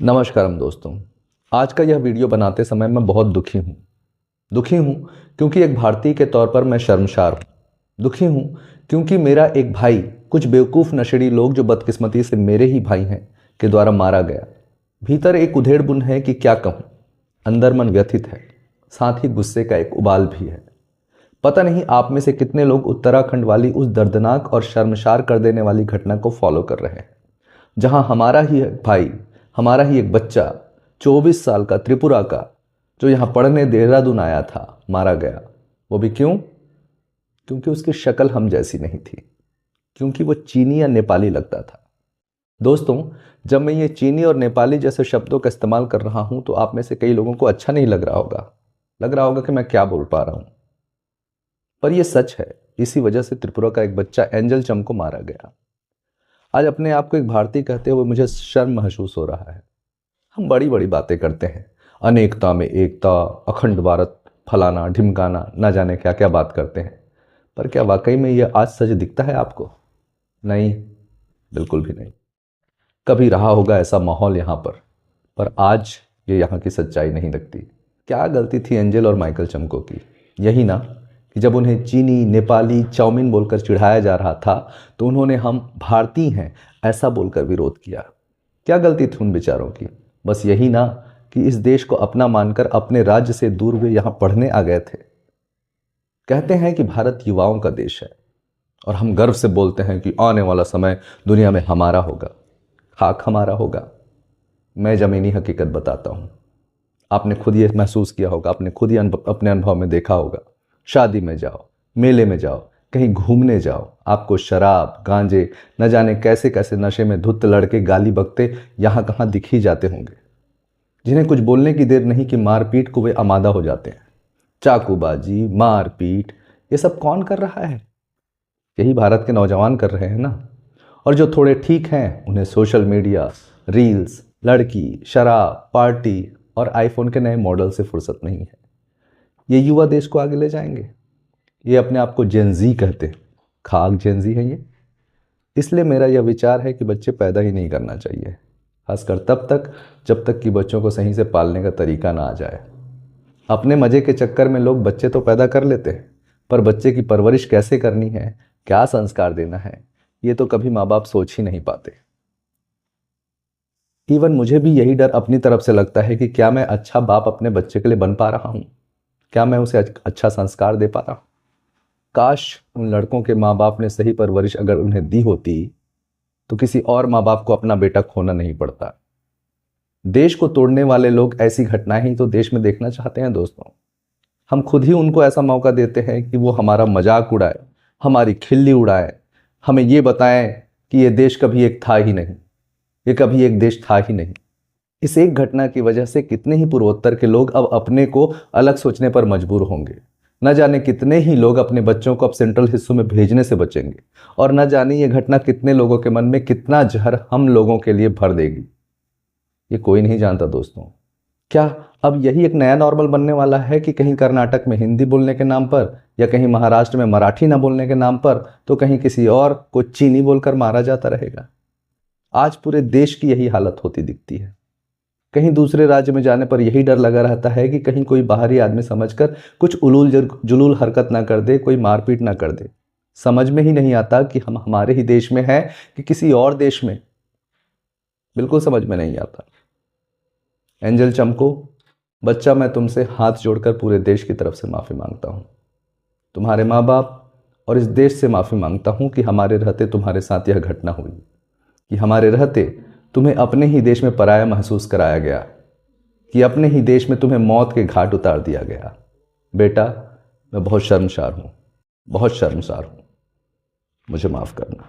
नमस्कारम दोस्तों। आज का यह वीडियो बनाते समय मैं बहुत दुखी हूँ क्योंकि एक भारतीय के तौर पर मैं शर्मसार हूँ। दुखी हूँ क्योंकि मेरा एक भाई कुछ बेवकूफ़ नशेड़ी लोग जो बदकिस्मती से मेरे ही भाई हैं के द्वारा मारा गया। भीतर एक उधेड़ बुन है कि क्या कहूँ, अंदर मन व्यथित है, साथ ही गुस्से का एक उबाल भी है। पता नहीं आप में से कितने लोग उत्तराखंड वाली उस दर्दनाक और शर्मसार कर देने वाली घटना को फॉलो कर रहे हैं, जहां हमारा ही भाई, हमारा ही एक बच्चा 24 साल का त्रिपुरा का, जो यहाँ पढ़ने देहरादून आया था, मारा गया। वो भी क्यों? क्योंकि उसकी शक्ल हम जैसी नहीं थी, क्योंकि वो चीनी या नेपाली लगता था। दोस्तों, जब मैं ये चीनी और नेपाली जैसे शब्दों का इस्तेमाल कर रहा हूँ तो आप में से कई लोगों को अच्छा नहीं लग रहा होगा कि मैं क्या बोल पा रहा हूँ, पर यह सच है। इसी वजह से त्रिपुरा का एक बच्चा एंजल चम को मारा गया। आज अपने आप को एक भारतीय कहते हुए मुझे शर्म महसूस हो रहा है। हम बड़ी बड़ी बातें करते हैं, अनेकता में एकता, अखंड भारत, फलाना ढिमकाना, ना जाने क्या क्या बात करते हैं, पर क्या वाकई में यह आज सच दिखता है आपको? नहीं, बिल्कुल भी नहीं। कभी रहा होगा ऐसा माहौल यहाँ पर आज ये यहाँ की सच्चाई नहीं लगती। क्या गलती थी एंजल और माइकल चमको की? यही ना कि जब उन्हें चीनी, नेपाली, चाउमीन बोलकर चिढ़ाया जा रहा था तो उन्होंने हम भारतीय हैं ऐसा बोलकर विरोध किया। क्या गलती थी उन बेचारों की? बस यही ना कि इस देश को अपना मानकर अपने राज्य से दूर वे यहाँ पढ़ने आ गए थे। कहते हैं कि भारत युवाओं का देश है और हम गर्व से बोलते हैं कि आने वाला समय दुनिया में हमारा होगा, खाक हमारा होगा। मैं जमीनी हकीकत बताता हूँ, आपने खुद ये महसूस किया होगा, आपने खुद ही अपने अनुभव में देखा होगा। शादी में जाओ, मेले में जाओ, कहीं घूमने जाओ, आपको शराब, गांजे, न जाने कैसे कैसे नशे में धुत लड़के गाली बकते यहाँ कहाँ दिख ही जाते होंगे, जिन्हें कुछ बोलने की देर नहीं कि मारपीट को वे आमादा हो जाते हैं। चाकूबाजी, मारपीट, ये सब कौन कर रहा है? यही भारत के नौजवान कर रहे हैं ना। और जो थोड़े ठीक हैं उन्हें सोशल मीडिया, रील्स, लड़की, शराब, पार्टी और आईफोन के नए मॉडल से फुर्सत नहीं है। ये युवा देश को आगे ले जाएंगे। ये अपने आप को जेनजी कहते हैं, खाक जेनजी है ये। इसलिए मेरा यह विचार है कि बच्चे पैदा ही नहीं करना चाहिए, खासकर तब तक जब तक कि बच्चों को सही से पालने का तरीका ना आ जाए। अपने मजे के चक्कर में लोग बच्चे तो पैदा कर लेते हैं, पर बच्चे की परवरिश कैसे करनी है, क्या संस्कार देना है, ये तो कभी माँ बाप सोच ही नहीं पाते। इवन मुझे भी यही डर अपनी तरफ से लगता है कि क्या मैं अच्छा बाप अपने बच्चे के लिए बन पा रहा हूँ, क्या मैं उसे अच्छा संस्कार दे पा रहा हूँ। काश उन लड़कों के माँ बाप ने सही परवरिश अगर उन्हें दी होती तो किसी और माँ बाप को अपना बेटा खोना नहीं पड़ता। देश को तोड़ने वाले लोग ऐसी घटनाएं ही तो देश में देखना चाहते हैं दोस्तों। हम खुद ही उनको ऐसा मौका देते हैं कि वो हमारा मजाक उड़ाए, हमारी खिल्ली उड़ाए, हमें ये बताएं कि ये देश कभी एक था ही नहीं, ये कभी एक देश था ही नहीं। इस एक घटना की वजह से कितने ही पूर्वोत्तर के लोग अब अपने को अलग सोचने पर मजबूर होंगे। न जाने कितने ही लोग अपने बच्चों को अब सेंट्रल हिस्सों में भेजने से बचेंगे, और न जाने ये घटना कितने लोगों के मन में कितना जहर हम लोगों के लिए भर देगी, ये कोई नहीं जानता दोस्तों। क्या अब यही एक नया नॉर्मल बनने वाला है कि कहीं कर्नाटक में हिंदी बोलने के नाम पर, या कहीं महाराष्ट्र में मराठी ना बोलने के नाम पर, तो कहीं किसी और को चीनी बोलकर मारा जाता रहेगा? आज पूरे देश की यही हालत होती दिखती है। कहीं दूसरे राज्य में जाने पर यही डर लगा रहता है कि कहीं कोई बाहरी आदमी समझकर कुछ उलूल जुलूल हरकत ना कर दे, कोई मारपीट ना कर दे। समझ में ही नहीं आता कि हम हमारे ही देश में हैं कि किसी और देश में, बिल्कुल समझ में नहीं आता। एंजल चमको बच्चा, मैं तुमसे हाथ जोड़कर पूरे देश की तरफ से माफ़ी मांगता हूँ, तुम्हारे माँ बाप और इस देश से माफ़ी मांगता हूँ कि हमारे रहते तुम्हारे साथ यह घटना हुई, कि हमारे रहते तुम्हें अपने ही देश में पराया महसूस कराया गया, कि अपने ही देश में तुम्हें मौत के घाट उतार दिया गया। बेटा, मैं बहुत शर्मसार हूँ, बहुत शर्मसार हूँ, मुझे माफ़ करना।